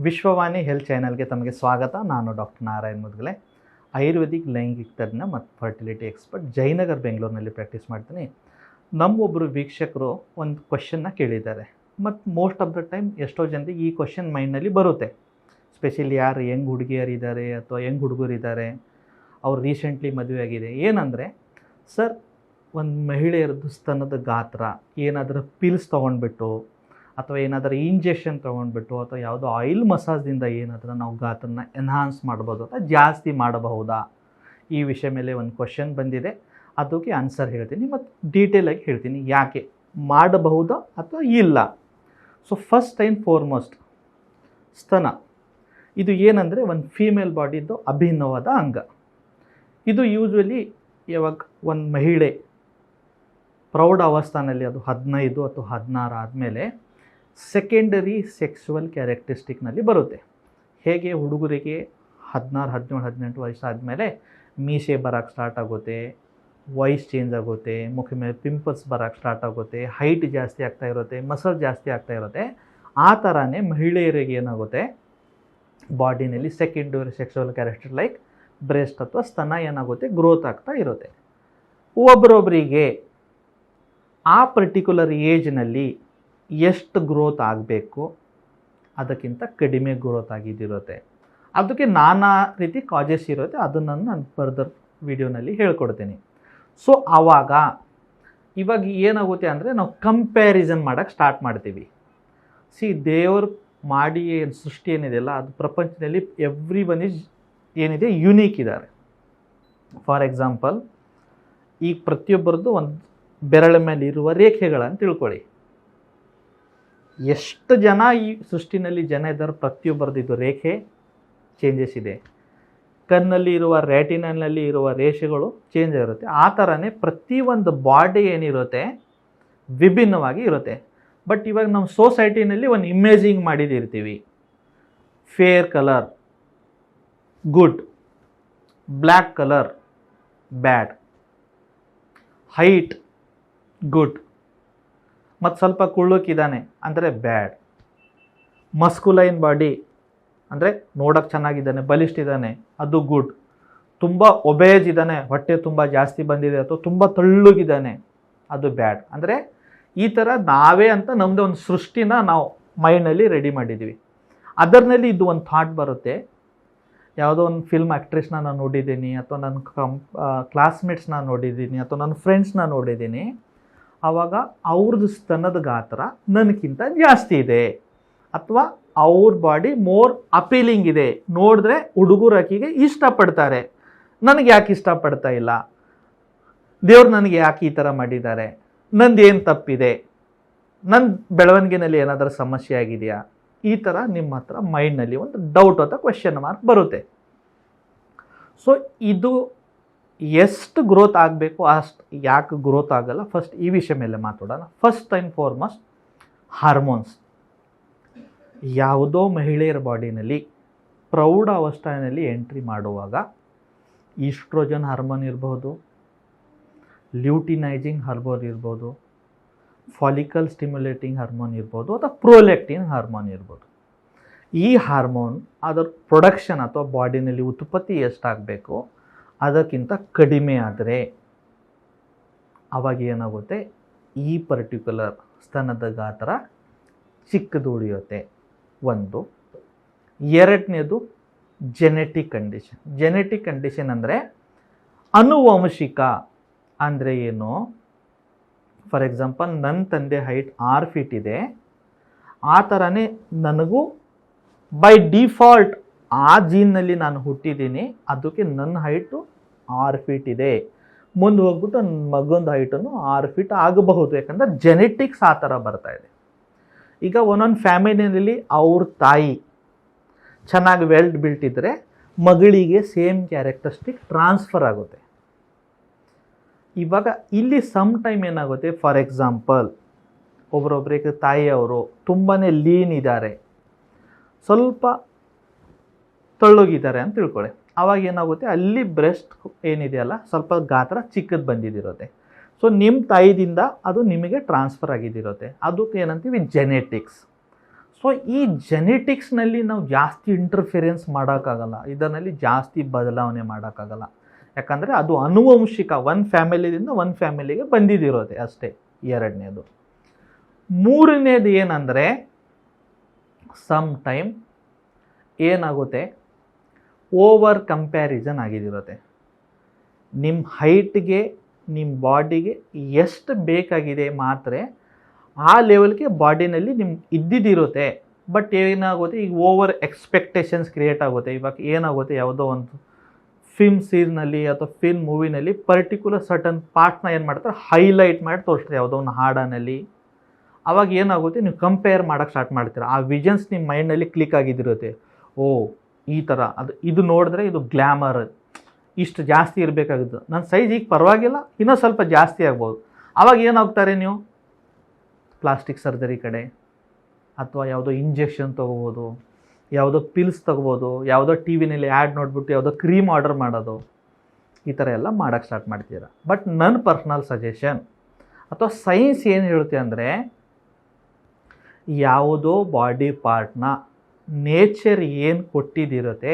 Vishwavani health ಚಾನಲ್ಗೆ ತಮಗೆ ಸ್ವಾಗತ. ನಾನು ಡಾಕ್ಟರ್ ನಾರಾಯಣ್ ಮುದ್ಗಲೆ, ಆಯುರ್ವೇದಿಕ್ ಲೈಂಗಿಕ ತಜ್ಞ ಮತ್ತು ಫರ್ಟಿಲಿಟಿ ಎಕ್ಸ್ಪರ್ಟ್, ಜಯನಗರ್ ಬೆಂಗಳೂರಿನಲ್ಲಿ ಪ್ರಾಕ್ಟೀಸ್ ಮಾಡ್ತೀನಿ. ನಮ್ಮೊಬ್ಬರು ವೀಕ್ಷಕರು ಒಂದು ಕ್ವಶನ್ನ ಕೇಳಿದ್ದಾರೆ ಮತ್ತು ಮೋಸ್ಟ್ ಆಫ್ ದ ಟೈಮ್ ಎಷ್ಟೋ ಜನರಿಗೆ ಈ ಕ್ವಶನ್ ಮೈಂಡ್ನಲ್ಲಿ ಬರುತ್ತೆ. ಸ್ಪೆಷಲಿ ಯಾರು ಯಂಗ್ ಹುಡುಗಿಯರಿದ್ದಾರೆ ಅಥವಾ ಯಂಗ್ ಹುಡುಗರಿದ್ದಾರೆ, ಅವ್ರು ರೀಸೆಂಟ್ಲಿ ಮದುವೆ ಆಗಿದೆ. ಏನಂದರೆ, ಸರ್, ಒಂದು ಮಹಿಳೆಯರದ್ದು ಸ್ತನದ ಗಾತ್ರ ಏನಾದರೂ ಪಿಲ್ಸ್ ತೊಗೊಂಡ್ಬಿಟ್ಟು ಅಥವಾ ಏನಾದರೂ ಇಂಜೆಕ್ಷನ್ ತೊಗೊಂಡ್ಬಿಟ್ಟು ಅಥವಾ ಯಾವುದೋ ಆಯಿಲ್ ಮಸಾಜ್ದಿಂದ ಏನಾದರೂ ನಾವು ಗಾತ್ರನ ಎನ್ಹಾನ್ಸ್ ಮಾಡ್ಬೋದು ಅಥವಾ ಜಾಸ್ತಿ ಮಾಡಬಹುದಾ, ಈ ವಿಷಯ ಮೇಲೆ ಒಂದು ಕ್ವಶನ್ ಬಂದಿದೆ. ಅದಕ್ಕೆ ಆನ್ಸರ್ ಹೇಳ್ತೀನಿ ಮತ್ತು ಡೀಟೇಲಾಗಿ ಹೇಳ್ತೀನಿ ಯಾಕೆ ಮಾಡಬಹುದಾ ಅಥವಾ ಇಲ್ಲ. ಸೊ ಫಸ್ಟ್ ಆ್ಯಂಡ್ ಫಾರ್ಮೋಸ್ಟ್, ಸ್ತನ ಇದು ಏನಂದರೆ ಒಂದು ಫೀಮೇಲ್ ಬಾಡಿದು ಅಭಿನ್ನವಾದ ಅಂಗ. ಇದು ಯೂಶ್ವಲಿ ಯಾವಾಗ ಒಂದು ಮಹಿಳೆ ಪ್ರೌಢ ಅವಸ್ಥಾನಲ್ಲಿ, ಅದು 15 ಅಥವಾ 16 ಆದಮೇಲೆ ಸೆಕೆಂಡರಿ ಸೆಕ್ಸುವಲ್ ಕ್ಯಾರೆಕ್ಟರಿಸ್ಟಿಕ್ನಲ್ಲಿ ಬರುತ್ತೆ. ಹೇಗೆ ಹುಡುಗರಿಗೆ 16, 17, 18 ವಯಸ್ಸಾದಮೇಲೆ ಮೀಸೆ ಬರೋಕ್ಕೆ ಸ್ಟಾರ್ಟ್ ಆಗುತ್ತೆ, ವಾಯ್ಸ್ ಚೇಂಜ್ ಆಗುತ್ತೆ, ಮುಖ ಮೇಲೆ ಪಿಂಪಲ್ಸ್ ಬರೋಕ್ಕೆ ಸ್ಟಾರ್ಟ್ ಆಗುತ್ತೆ, ಹೈಟ್ ಜಾಸ್ತಿ ಆಗ್ತಾ ಇರುತ್ತೆ, ಮಸಲ್ ಜಾಸ್ತಿ ಆಗ್ತಾ ಇರುತ್ತೆ. ಆ ಥರನೇ ಮಹಿಳೆಯರಿಗೆ ಏನಾಗುತ್ತೆ, ಬಾಡಿನಲ್ಲಿ secondary sexual character like breast ಅಥವಾ ಸ್ತನ ಏನಾಗುತ್ತೆ, ಗ್ರೋತ್ ಆಗ್ತಾ ಇರುತ್ತೆ. ಒಬ್ಬರೊಬ್ಬರಿಗೆ ಆ ಪರ್ಟಿಕ್ಯುಲರ್ ಏಜ್ನಲ್ಲಿ ಎಷ್ಟು ಗ್ರೋತ್ ಆಗಬೇಕು, ಅದಕ್ಕಿಂತ ಕಡಿಮೆ ಗ್ರೋತ್ ಆಗಿದ್ದಿರುತ್ತೆ. ಅದಕ್ಕೆ ನಾನಾ ರೀತಿ ಕಾಜಸ್ ಇರುತ್ತೆ. ಅದನ್ನು ನಾನು ಫರ್ದರ್ ವಿಡಿಯೋನಲ್ಲಿ ಹೇಳ್ಕೊಡ್ತೀನಿ. ಸೊ ಇವಾಗ ಏನಾಗುತ್ತೆ ಅಂದರೆ, ನಾವು ಕಂಪ್ಯಾರಿಸನ್ ಮಾಡೋಕ್ಕೆ ಸ್ಟಾರ್ಟ್ ಮಾಡ್ತೀವಿ. ದೇವರು ಮಾಡಿ ಸೃಷ್ಟಿ ಏನಿದೆಯಲ್ಲ, ಅದು ಪ್ರಪಂಚದಲ್ಲಿ ಎವ್ರಿ ಒನ್ ಏನಿದೆ ಯುನೀಕ್ ಇದ್ದಾರೆ. ಫಾರ್ ಎಕ್ಸಾಂಪಲ್, ಈಗ ಪ್ರತಿಯೊಬ್ಬರದ್ದು ಒಂದು ಬೆರಳ ಮೇಲೆ ಇರುವ ರೇಖೆಗಳನ್ನು ತಿಳ್ಕೊಳ್ಳಿ. ಎಷ್ಟು ಜನ ಈ ಸೃಷ್ಟಿನಲ್ಲಿ ಜನ ಇದ್ದಾರೆ, ಪ್ರತಿಯೊಬ್ಬರದ್ದು ಇದು ರೇಖೆ ಚೇಂಜಸ್ ಇದೆ. ಕಣ್ಣಲ್ಲಿ ಇರುವ ರ್ಯಾಟಿನಲ್ಲಿ ಇರುವ ರೇಷೆಗಳು ಚೇಂಜ್ ಆಗಿರುತ್ತೆ. ಆ ಥರನೇ ಪ್ರತಿಯೊಂದು ಬಾಡಿ ಏನಿರುತ್ತೆ ವಿಭಿನ್ನವಾಗಿ ಇರುತ್ತೆ. ಬಟ್ ಇವಾಗ ನಮ್ಮ ಸೊಸೈಟಿನಲ್ಲಿ ಒಂದು ಇಮೇಜಿಂಗ್ ಮಾಡಿದಿರ್ತೀವಿ. Fair colour good, black colour bad, height good, ಮತ್ತು ಸ್ವಲ್ಪ ಕುಳ್ಳಕ್ಕಿದ್ದಾನೆ ಅಂದರೆ ಬ್ಯಾಡ್, ಮಸ್ಕುಲೈನ್ ಬಾಡಿ ಅಂದರೆ ನೋಡೋಕ್ಕೆ ಚೆನ್ನಾಗಿದ್ದಾನೆ, ಬಲಿಷ್ಠಿದ್ದಾನೆ, ಅದು ಗುಡ್, ತುಂಬ ಒಬೇಜ್ ಇದ್ದಾನೆ, ಹೊಟ್ಟೆ ತುಂಬ ಜಾಸ್ತಿ ಬಂದಿದೆ ಅಥವಾ ತುಂಬ ತಳ್ಳುಗಿದ್ದಾನೆ, ಅದು ಬ್ಯಾಡ್. ಅಂದರೆ ಈ ಥರ ನಾವೇ ಅಂತ ನಮ್ಮದೇ ಒಂದು ಸೃಷ್ಟಿನ ನಾವು ಮೈಂಡ್ನಲ್ಲಿ ರೆಡಿ ಮಾಡಿದ್ದೀವಿ. ಅದರಲ್ಲಿ ಇದು ಒಂದು ಥಾಟ್ ಬರುತ್ತೆ. ಯಾವುದೋ ಒಂದು ಫಿಲ್ಮ್ ಆ್ಯಕ್ಟ್ರೆಸ್ನ ನಾನು ನೋಡಿದ್ದೀನಿ, ಅಥವಾ ನನ್ನ ಕ್ಲಾಸ್ಮೇಟ್ಸ್ನ ನೋಡಿದ್ದೀನಿ, ಅಥವಾ ನನ್ನ ಫ್ರೆಂಡ್ಸ್ನ ನೋಡಿದ್ದೀನಿ. ಆವಾಗ ಅವ್ರದ್ದು ಸ್ತನದ ಗಾತ್ರ ನನಗಿಂತ ಜಾಸ್ತಿ ಇದೆ, ಅಥವಾ ಅವ್ರ ಬಾಡಿ ಮೋರ್ ಅಪೀಲಿಂಗ್ ಇದೆ, ನೋಡಿದ್ರೆ ಹುಡುಗರಾಕಿಗೆ ಇಷ್ಟಪಡ್ತಾರೆ, ನನಗೆ ಯಾಕೆ ಇಷ್ಟಪಡ್ತಾ ಇಲ್ಲ, ದೇವ್ರು ನನಗೆ ಯಾಕೆ ಈ ಥರ ಮಾಡಿದ್ದಾರೆ, ನಂದೇನು ತಪ್ಪಿದೆ, ನನ್ನ ಬೆಳವಣಿಗೆನಲ್ಲಿ ಏನಾದರೂ ಸಮಸ್ಯೆ ಆಗಿದೆಯಾ, ಈ ಥರ ನಿಮ್ಮ ಹತ್ರ ಮೈಂಡ್ನಲ್ಲಿ ಒಂದು ಡೌಟ್ ಅಥವಾ ಕ್ವೆಶ್ಚನ್ ಮಾರ್ಕ್ ಬರುತ್ತೆ. ಸೊ ಇದು ಎಷ್ಟು ಗ್ರೋತ್ ಆಗಬೇಕು, ಅಷ್ಟು ಯಾಕೆ ಗ್ರೋತ್ ಆಗಲ್ಲ, ಫಸ್ಟ್ ಈ ವಿಷಯ ಮೇಲೆ ಮಾತಾಡೋಣ. First and foremost, hormones. ಯಾವುದೋ ಮಹಿಳೆಯರ ಬಾಡಿನಲ್ಲಿ ಪ್ರೌಢ ಅವಸ್ಥೆಯಲ್ಲಿ ಎಂಟ್ರಿ ಮಾಡುವಾಗ ಈಸ್ಟ್ರೋಜನ್ ಹಾರ್ಮೋನ್ ಇರ್ಬೋದು, ಲ್ಯೂಟಿನೈಜಿಂಗ್ ಹಾರ್ಮೋನ್ ಇರ್ಬೋದು, ಫಾಲಿಕಲ್ ಸ್ಟಿಮ್ಯುಲೇಟಿಂಗ್ ಹಾರ್ಮೋನ್ ಇರ್ಬೋದು, ಅಥವಾ ಪ್ರೋಲೆಕ್ಟಿನ್ ಹಾರ್ಮೋನ್ ಇರ್ಬೋದು. ಈ ಹಾರ್ಮೋನ್ ಅದರ ಪ್ರೊಡಕ್ಷನ್ ಅಥವಾ ಬಾಡಿನಲ್ಲಿ ಉತ್ಪತ್ತಿ ಎಷ್ಟಾಗಬೇಕು ಅದಕ್ಕಿಂತ ಕಡಿಮೆ ಆದರೆ ಅವಾಗ ಏನಾಗುತ್ತೆ, ಈ ಪರ್ಟಿಕ್ಯುಲರ್ ಸ್ತನದ ಗಾತ್ರ ಚಿಕ್ಕದು ಉಳಿಯುತ್ತೆ. ಒಂದು. ಎರಡನೇದು ಜೆನೆಟಿಕ್ ಕಂಡೀಷನ್. ಜೆನೆಟಿಕ್ ಕಂಡೀಷನ್ ಅಂದರೆ ಆನುವಂಶಿಕ. ಅಂದರೆ ಏನು? ಫಾರ್ ಎಕ್ಸಾಂಪಲ್, ನನ್ನ ತಂದೆ ಹೈಟ್ 6 ಫೀಟ್ ಇದೆ, ಆ ಥರನೇ ನನಗೂ ಬೈ ಡಿಫಾಲ್ಟ್ ಆ ಜೀನ್ನಲ್ಲಿ ನಾನು ಹುಟ್ಟಿದ್ದೀನಿ, ಅದಕ್ಕೆ ನನ್ನ ಹೈಟು 6 ಫೀಟ್ ಇದೆ. ಮುಂದೆ ಹೋಗ್ಬಿಟ್ಟು ನನ್ನ ಮಗನ ಹೈಟನ್ನು 6 ಫೀಟ್ ಆಗಬಹುದು, ಯಾಕಂದರೆ ಜೆನೆಟಿಕ್ಸ್ ಆ ಥರ ಬರ್ತಾ ಇದೆ. ಈಗ ಒಂದೊಂದು ಫ್ಯಾಮಿಲಿನಲ್ಲಿ ಅವ್ರ ತಾಯಿ ಚೆನ್ನಾಗಿ ವೆಲ್ ಬಿಲ್ಟ್ ಇದ್ದರೆ ಮಗಳಿಗೆ ಸೇಮ್ ಕ್ಯಾರೆಕ್ಟರಿಸ್ಟಿಕ್ ಟ್ರಾನ್ಸ್ಫರ್ ಆಗುತ್ತೆ. ಇವಾಗ ಇಲ್ಲಿ ಸಮ್ ಟೈಮ್ ಏನಾಗುತ್ತೆ, ಫಾರ್ ಎಕ್ಸಾಂಪಲ್, ಒಬ್ಬರೊಬ್ಬರಿಗೆ ತಾಯಿಯವರು ತುಂಬಾ ಲೀನ್ ಇದ್ದಾರೆ, ಸ್ವಲ್ಪ ತಳ್ಳೋಗಿದ್ದಾರೆ ಅಂತ ತಿಳ್ಕೊಳ್ಳಿ. ಆವಾಗ ಏನಾಗುತ್ತೆ, ಅಲ್ಲಿ ಬ್ರೆಸ್ಟ್ ಏನಿದೆಯಲ್ಲ ಸ್ವಲ್ಪ ಗಾತ್ರ ಚಿಕ್ಕದು ಬಂದಿದಿರುತ್ತೆ. ಸೊ ನಿಮ್ಮ ತಾಯಿದಿಂದ ಅದು ನಿಮಗೆ ಟ್ರಾನ್ಸ್ಫರ್ ಆಗಿದ್ದಿರುತ್ತೆ. ಅದಕ್ಕೆ ಏನಂತೀವಿ ಜೆನೆಟಿಕ್ಸ್. ಸೊ ಈ ಜೆನೆಟಿಕ್ಸ್ನಲ್ಲಿ ನಾವು ಜಾಸ್ತಿ ಇಂಟರ್ಫಿರೆನ್ಸ್ ಮಾಡೋಕ್ಕಾಗಲ್ಲ, ಇದರಲ್ಲಿ ಜಾಸ್ತಿ ಬದಲಾವಣೆ ಮಾಡೋಕ್ಕಾಗಲ್ಲ. ಯಾಕಂದರೆ ಅದು ಆನುವಂಶಿಕ, ಒಂದು ಫ್ಯಾಮಿಲಿಯಿಂದ ಒಂದು ಫ್ಯಾಮಿಲಿಗೆ ಬಂದಿದ್ದಿರೋದೆ ಅಷ್ಟೇ. ಎರಡನೇದು. ಮೂರನೇದು ಏನಂದರೆ ಸಮ್ ಟೈಮ್ ಏನಾಗುತ್ತೆ, ಓವರ್ ಕಂಪ್ಯಾರಿಸನ್ ಆಗಿದಿರುತ್ತೆ. ನಿಮ್ಮ ಹೈಟ್ಗೆ ನಿಮ್ಮ ಬಾಡಿಗೆ ಎಷ್ಟು ಬೇಕಾಗಿದೆ ಮಾತ್ರ ಆ ಲೆವೆಲ್ಗೆ ಬಾಡಿನಲ್ಲಿ ನಿಮ್ಗೆ ಇದ್ದಿದ್ದಿರುತ್ತೆ. ಬಟ್ ಏನಾಗುತ್ತೆ, ಈಗ ಓವರ್ ಎಕ್ಸ್ಪೆಕ್ಟೇಷನ್ಸ್ ಕ್ರಿಯೇಟ್ ಆಗುತ್ತೆ. ಇವಾಗ ಏನಾಗುತ್ತೆ, ಯಾವುದೋ ಒಂದು ಫಿಲ್ಮ್ ಸೀನ್ನಲ್ಲಿ ಅಥವಾ ಫಿಲ್ಮ್ ಮೂವಿನಲ್ಲಿ ಪರ್ಟಿಕ್ಯುಲರ್ ಸರ್ಟನ್ ಪಾರ್ಟ್ನ ಏನು ಮಾಡ್ತಾರೆ, ಹೈಲೈಟ್ ಮಾಡಿ ತೋರಿಸ್ತಾರೆ ಯಾವುದೋ ಒಂದು ಹಾಡನಲ್ಲಿ. ಆವಾಗ ಏನಾಗುತ್ತೆ, ನೀವು ಕಂಪೇರ್ ಮಾಡೋಕ್ಕೆ ಸ್ಟಾರ್ಟ್ ಮಾಡ್ತೀರ. ಆ ವಿಷನ್ಸ್ ನಿಮ್ಮ ಮೈಂಡ್ನಲ್ಲಿ ಕ್ಲಿಕ್ ಆಗಿದ್ದಿರುತ್ತೆ. ಓ ಈ ಥರ ಇದು ನೋಡಿದ್ರೆ ಇದು ಗ್ಲ್ಯಾಮರ್, ಇಷ್ಟು ಜಾಸ್ತಿ ಇರಬೇಕಾಗಿದ್ದು, ನನ್ನ ಸೈಜ್ ಈಗ ಪರವಾಗಿಲ್ಲ, ಇನ್ನೂ ಸ್ವಲ್ಪ ಜಾಸ್ತಿ ಆಗ್ಬೋದು. ಆವಾಗ ಏನಾಗ್ತಾರೆ, ನೀವು ಪ್ಲಾಸ್ಟಿಕ್ ಸರ್ಜರಿ ಕಡೆ, ಅಥವಾ ಯಾವುದೋ ಇಂಜೆಕ್ಷನ್ ತೊಗೋಬೋದು, ಯಾವುದೋ ಪಿಲ್ಸ್ ತೊಗೋಬೋದು, ಯಾವುದೋ ಟಿ ವಿನಲ್ಲಿ ಆ್ಯಡ್ ನೋಡಿಬಿಟ್ಟು ಯಾವುದೋ ಕ್ರೀಮ್ ಆರ್ಡರ್ ಮಾಡೋದು, ಈ ಥರ ಎಲ್ಲ ಮಾಡೋಕ್ಕೆ ಸ್ಟಾರ್ಟ್ ಮಾಡ್ತೀರ. ಬಟ್ ನನ್ನ ಪರ್ಸ್ನಲ್ ಸಜೆಷನ್ ಅಥವಾ ಸೈನ್ಸ್ ಏನು ಹೇಳುತ್ತೆ ಅಂದರೆ, ಯಾವುದೋ ಬಾಡಿ ಪಾರ್ಟ್ನ ನೇಚರ್ ಏನು ಕೊಟ್ಟಿದ್ದಿರುತ್ತೆ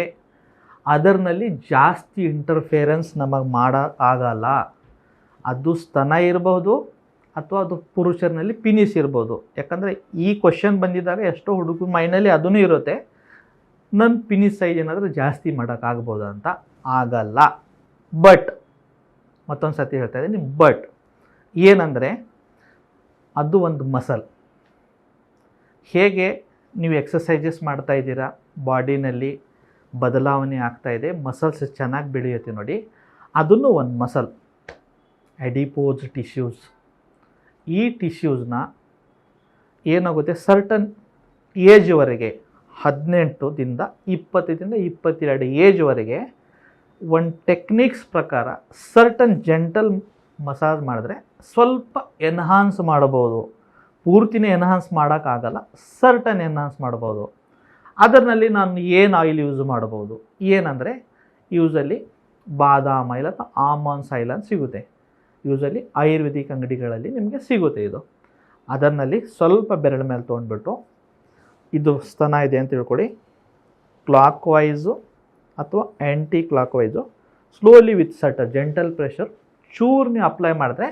ಅದರಲ್ಲಿ ಜಾಸ್ತಿ ಇಂಟರ್ಫಿರೆನ್ಸ್ ನಮಗೆ ಮಾಡೋಕ್ಕಾಗಲ್ಲ. ಅದು ಸ್ತನ ಇರ್ಬೋದು ಅಥವಾ ಅದು ಪುರುಷರಲ್ಲಿ ಪಿನಿಸ್ ಇರ್ಬೋದು. ಯಾಕಂದರೆ ಈ ಕ್ವಶನ್ ಬಂದಿದ್ದಾಗ ಎಷ್ಟೋ ಹುಡುಗರ ಮೈಂಡಲ್ಲಿ ಅದೂ ಇರುತ್ತೆ, ನನ್ನ ಪಿನಿಸ್ ಸೈಜ್ ಏನಾದರೂ ಜಾಸ್ತಿ ಮಾಡೋಕ್ಕಾಗ್ಬೋದು ಅಂತ. ಆಗಲ್ಲ. ಬಟ್ ಮತ್ತೊಂದು ಸತಿ ಹೇಳ್ತಾ ಇದ್ದೀನಿ, ಬಟ್ ಏನಂದರೆ ಅದು ಒಂದು ಮಸಲ್. ಹೇಗೆ ನೀವು ಎಕ್ಸಸೈಸಸ್ ಮಾಡ್ತಾ ಇದ್ದೀರಾ, ಬಾಡಿನಲ್ಲಿ ಬದಲಾವಣೆ ಆಗ್ತಾಯಿದೆ, ಮಸಲ್ಸ್ ಚೆನ್ನಾಗಿ ಬೆಳೆಯುತ್ತೆ ನೋಡಿ, ಅದನ್ನು ಒಂದು ಮಸಲ್. ಎಡಿಪೋಸ್ ಟಿಶ್ಯೂಸ್, ಈ ಟಿಶ್ಯೂಸ್ನ ಏನಾಗುತ್ತೆ, ಸರ್ಟನ್ ಏಜ್ವರೆಗೆ 18ದಿಂದ 20ದಿಂದ 22 ಏಜ್ವರೆಗೆ ಒಂದು ಟೆಕ್ನಿಕ್ಸ್ ಪ್ರಕಾರ ಸರ್ಟನ್ ಜೆಂಟಲ್ ಮಸಾಜ್ ಮಾಡಿದ್ರೆ ಸ್ವಲ್ಪ ಎನ್ಹಾನ್ಸ್ ಮಾಡ್ಬೋದು. ಪೂರ್ತಿನೇ ಎನ್ಹಾನ್ಸ್ ಮಾಡೋಕ್ಕಾಗಲ್ಲ, ಸರ್ಟನ್ ಎನ್ಹಾನ್ಸ್ ಮಾಡ್ಬೋದು. ಅದರಲ್ಲಿ ನಾನು ಏನು ಆಯಿಲ್ ಯೂಸ್ ಮಾಡ್ಬೋದು, ಏನಂದರೆ ಯೂಸಲಿ ಬಾದಾಮ್ ಆಯಿಲ್ ಅಥವಾ ಆಲ್ಮಂಡ್ಸ್ ಆಯಿಲ್ ಅಂತ ಸಿಗುತ್ತೆ. ಯೂಸಲಿ ಆಯುರ್ವೇದಿಕ್ ಅಂಗಡಿಗಳಲ್ಲಿ ನಿಮಗೆ ಸಿಗುತ್ತೆ ಇದು. ಅದರಲ್ಲಿ ಸ್ವಲ್ಪ ಬೆರಳ ಮೇಲೆ ತೊಗೊಂಡ್ಬಿಟ್ಟು, ಇದು ಸ್ತನ ಇದೆ ಅಂತ ತಿಳ್ಕೊಳ್ಳಿ, ಕ್ಲಾಕ್ ವೈಸು ಅಥವಾ ಆ್ಯಂಟಿ clock wise slowly with certain gentle pressure ಚೂರು ನೀವು ಅಪ್ಲೈ ಮಾಡಿದ್ರೆ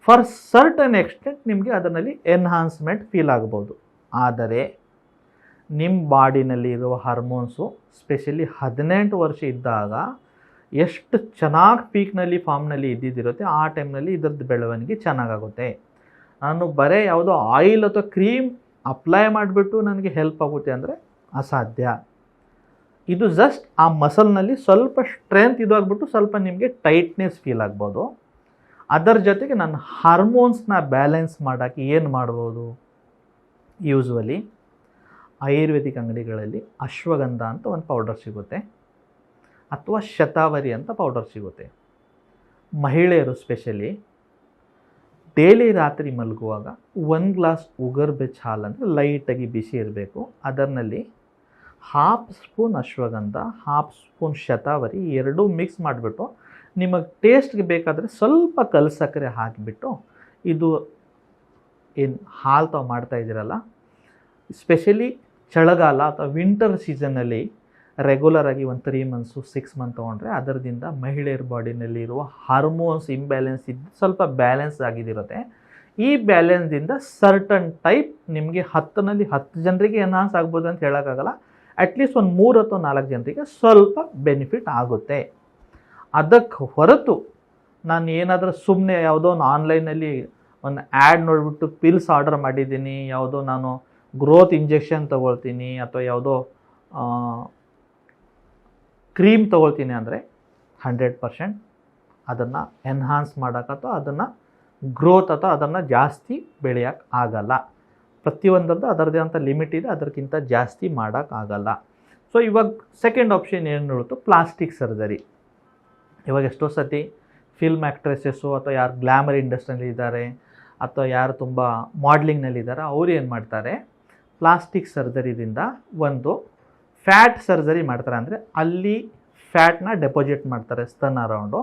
ಫಾರ್ ಸರ್ಟನ್ ಎಕ್ಸ್ಟೆಂಟ್ ನಿಮಗೆ ಅದರಲ್ಲಿ ಎನ್ಹಾನ್ಸ್ಮೆಂಟ್ ಫೀಲ್ ಆಗ್ಬೋದು. ಆದರೆ ನಿಮ್ಮ ಬಾಡಿನಲ್ಲಿ ಇರುವ ಹಾರ್ಮೋನ್ಸು ಸ್ಪೆಷಲಿ 18 ವರ್ಷ ಇದ್ದಾಗ ಎಷ್ಟು ಚೆನ್ನಾಗಿ ಪೀಕ್ನಲ್ಲಿ ಫಾರ್ಮ್ನಲ್ಲಿ ಇದ್ದಿದ್ದಿರುತ್ತೆ, ಆ ಟೈಮ್ನಲ್ಲಿ ಇದರದ್ದು ಬೆಳವಣಿಗೆ ಚೆನ್ನಾಗಾಗುತ್ತೆ. ನಾನು ಬರೀ ಯಾವುದೋ ಆಯಿಲ್ ಅಥವಾ ಕ್ರೀಮ್ ಅಪ್ಲೈ ಮಾಡಿಬಿಟ್ಟು ನನಗೆ ಹೆಲ್ಪ್ ಆಗುತ್ತೆ ಅಂದರೆ ಅಸಾಧ್ಯ. ಇದು ಜಸ್ಟ್ ಆ ಮಸಲ್ನಲ್ಲಿ ಸ್ವಲ್ಪ ಸ್ಟ್ರೆಂತ್ ಇದಾಗ್ಬಿಟ್ಟು ಸ್ವಲ್ಪ ನಿಮಗೆ ಟೈಟ್ನೆಸ್ ಫೀಲ್ ಆಗ್ಬೋದು. ಅದರ ಜೊತೆಗೆ ನನ್ನ ಹಾರ್ಮೋನ್ಸ್ನ ಬ್ಯಾಲೆನ್ಸ್ ಮಾಡೋಕ್ಕೆ ಏನು ಮಾಡ್ಬೋದು, ಯೂಸ್ವಲಿ ಆಯುರ್ವೇದಿಕ್ ಅಂಗಡಿಗಳಲ್ಲಿ ಅಶ್ವಗಂಧ ಅಂತ ಒಂದು ಪೌಡರ್ ಸಿಗುತ್ತೆ, ಅಥವಾ ಶತಾವರಿ ಅಂತ ಪೌಡರ್ ಸಿಗುತ್ತೆ. ಮಹಿಳೆಯರು ಸ್ಪೆಷಲಿ ಡೈಲಿ ರಾತ್ರಿ ಮಲಗುವಾಗ 1 ಗ್ಲಾಸ್ ಉಗರ್ ಬೆಚ್ಚ ಹಾಲು ಅಂದರೆ ಲೈಟಾಗಿ ಬಿಸಿ ಇರಬೇಕು, ಅದರಲ್ಲಿ 1/2 ಸ್ಪೂನ್ ಅಶ್ವಗಂಧ, 1/2 ಸ್ಪೂನ್ ಶತಾವರಿ ಎರಡೂ ಮಿಕ್ಸ್ ಮಾಡಿಬಿಟ್ಟು ನಿಮಗೆ ಟೇಸ್ಟ್ಗೆ ಬೇಕಾದರೆ ಸ್ವಲ್ಪ ಕಲ್ಲು ಸಕ್ಕರೆ ಹಾಕಿಬಿಟ್ಟು, ಇದು ಏನು ಹಾಲು ತಾವು ಮಾಡ್ತಾಯಿದ್ದೀರಲ್ಲ, ಸ್ಪೆಷಲಿ ಚಳಿಗಾಲ ಅಥವಾ ವಿಂಟರ್ ಸೀಸನ್ನಲ್ಲಿ ರೆಗ್ಯುಲರಾಗಿ ಒಂದು 3 ಮಂತ್ಸು 6 ಮಂತ್ ತೊಗೊಂಡ್ರೆ ಅದರದಿಂದ ಮಹಿಳೆಯರ ಬಾಡಿನಲ್ಲಿರುವ ಹಾರ್ಮೋನ್ಸ್ ಇಂಬ್ಯಾಲೆನ್ಸ್ ಇದ್ದು ಸ್ವಲ್ಪ ಬ್ಯಾಲೆನ್ಸ್ ಆಗಿದಿರುತ್ತೆ. ಈ ಬ್ಯಾಲೆನ್ಸಿಂದ ಸರ್ಟನ್ ಟೈಪ್ ನಿಮಗೆ 10ನಲ್ಲಿ 10 ಜನರಿಗೆ ಎನ್ಹಾನ್ಸ್ ಆಗ್ಬೋದು ಅಂತ ಹೇಳೋಕ್ಕಾಗಲ್ಲ, ಅಟ್ಲೀಸ್ಟ್ ಒಂದು 3 ಅಥವಾ 4 ಜನರಿಗೆ ಸ್ವಲ್ಪ ಬೆನಿಫಿಟ್ ಆಗುತ್ತೆ. ಅದಕ್ಕೆ ಹೊರತು ನಾನು ಏನಾದರೂ ಸುಮ್ಮನೆ ಯಾವುದೋ ಒಂದು ಆನ್ಲೈನಲ್ಲಿ ಒಂದು ಆ್ಯಡ್ ನೋಡಿಬಿಟ್ಟು ಪಿಲ್ಸ್ ಆರ್ಡರ್ ಮಾಡಿದ್ದೀನಿ, ಯಾವುದೋ ನಾನು ಗ್ರೋತ್ ಇಂಜೆಕ್ಷನ್ ತೊಗೊಳ್ತೀನಿ ಅಥವಾ ಯಾವುದೋ ಕ್ರೀಮ್ ತೊಗೊಳ್ತೀನಿ ಅಂದರೆ 100% ಅದನ್ನು ಎನ್ಹಾನ್ಸ್ ಮಾಡೋಕ್ಕೆ ಅಥವಾ ಅದನ್ನು ಗ್ರೋತ್ ಅಥವಾ ಅದನ್ನು ಜಾಸ್ತಿ ಬೆಳೆಯೋಕ್ಕೆ ಆಗಲ್ಲ. ಪ್ರತಿಯೊಂದರದ್ದು ಅದರದ್ದೇ ಅಂತ ಲಿಮಿಟ್ ಇದೆ, ಅದಕ್ಕಿಂತ ಜಾಸ್ತಿ ಮಾಡೋಕ್ಕಾಗಲ್ಲ. ಸೊ ಇವಾಗ ಸೆಕೆಂಡ್ ಆಪ್ಷನ್ ಏನು ನೋಡ್ತು, ಪ್ಲಾಸ್ಟಿಕ್ ಸರ್ಜರಿ. ಇವಾಗ ಎಷ್ಟೋ ಸತಿ ಫಿಲ್ಮ್ ಆ್ಯಕ್ಟ್ರೆಸಸ್ಸು ಅಥವಾ ಯಾರು ಗ್ಲ್ಯಾಮರ್ ಇಂಡಸ್ಟ್ರಿಯಲ್ಲಿ ಇದ್ದಾರೆ ಅಥವಾ ಯಾರು ತುಂಬ ಮಾಡ್ಲಿಂಗ್ನಲ್ಲಿದ್ದಾರೆ ಅವರು ಏನು ಮಾಡ್ತಾರೆ, ಪ್ಲಾಸ್ಟಿಕ್ ಸರ್ಜರಿದಿಂದ ಒಂದು ಫ್ಯಾಟ್ ಸರ್ಜರಿ ಮಾಡ್ತಾರೆ. ಅಂದರೆ ಅಲ್ಲಿ ಫ್ಯಾಟ್ನ ಡೆಪಾಸಿಟ್ ಮಾಡ್ತಾರೆ ಸ್ತನ್ ಅರೌಂಡು,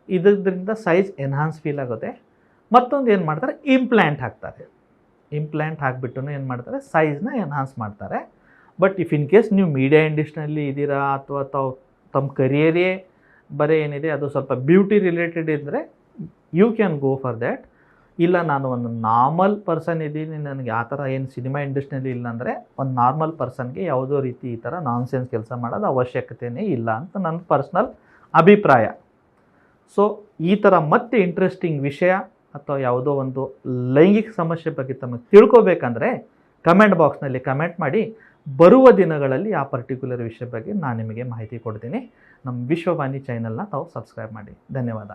ಇದರಿಂದ ಸೈಜ್ ಎನ್ಹಾನ್ಸ್ ಫೀಲ್ ಆಗುತ್ತೆ. ಮತ್ತೊಂದು ಏನು ಮಾಡ್ತಾರೆ, ಇಂಪ್ಲ್ಯಾಂಟ್ ಹಾಕ್ತಾರೆ. ಇಂಪ್ಲಾಂಟ್ ಹಾಕಿಬಿಟ್ಟು ಏನು ಮಾಡ್ತಾರೆ, ಸೈಜ್ನ ಎನ್ಹಾನ್ಸ್ ಮಾಡ್ತಾರೆ. ಬಟ್ ಇಫ್ ಇನ್ ಕೇಸ್ ನೀವು ಮೀಡಿಯಾ ಇಂಡಸ್ಟ್ರಿಯಲ್ಲಿ ಇದ್ದೀರಾ ಅಥವಾ ತಮ್ಮ ಕರಿಯರೇ ಬರೀ ಏನಿದೆ ಅದು ಸ್ವಲ್ಪ ಬ್ಯೂಟಿ ರಿಲೇಟೆಡ್ ಇದ್ದರೆ you can go for that. ಇಲ್ಲ ನಾನು ಒಂದು ನಾರ್ಮಲ್ ಪರ್ಸನ್ ಇದ್ದೀನಿ, ನನಗೆ ಆ ಥರ ಏನು ಸಿನಿಮಾ ಇಂಡಸ್ಟ್ರಿಯಲ್ಲಿ ಇಲ್ಲ ಅಂದರೆ ಒಂದು ನಾರ್ಮಲ್ ಪರ್ಸನ್ಗೆ ಯಾವುದೋ ರೀತಿ ಈ ಥರ ನಾನ್ಸೆನ್ಸ್ ಕೆಲಸ ಮಾಡೋದು ಅವಶ್ಯಕತೆಯೇ ಇಲ್ಲ ಅಂತ ನನ್ನ ಪರ್ಸ್ನಲ್ ಅಭಿಪ್ರಾಯ. ಸೊ ಈ ಥರ ಮತ್ತೆ ಇಂಟ್ರೆಸ್ಟಿಂಗ್ ವಿಷಯ ಅಥವಾ ಯಾವುದೋ ಒಂದು ಲೈಂಗಿಕ ಸಮಸ್ಯೆ ಬಗ್ಗೆ ತಮಗೆ ತಿಳ್ಕೊಬೇಕಂದ್ರೆ ಕಮೆಂಟ್ ಬಾಕ್ಸ್ನಲ್ಲಿ ಕಮೆಂಟ್ ಮಾಡಿ. ಬರುವ ದಿನಗಳಲ್ಲಿ ಆ ಪರ್ಟಿಕ್ಯುಲರ್ ವಿಷಯ ಬಗ್ಗೆ ನಾನು ನಿಮಗೆ ಮಾಹಿತಿ ಕೊಡ್ತೀನಿ. ನಮ್ಮ ವಿಶ್ವವಾಣಿ ಚಾನಲ್ನ ತಾವು ಸಬ್ಸ್ಕ್ರೈಬ್ ಮಾಡಿ. ಧನ್ಯವಾದ.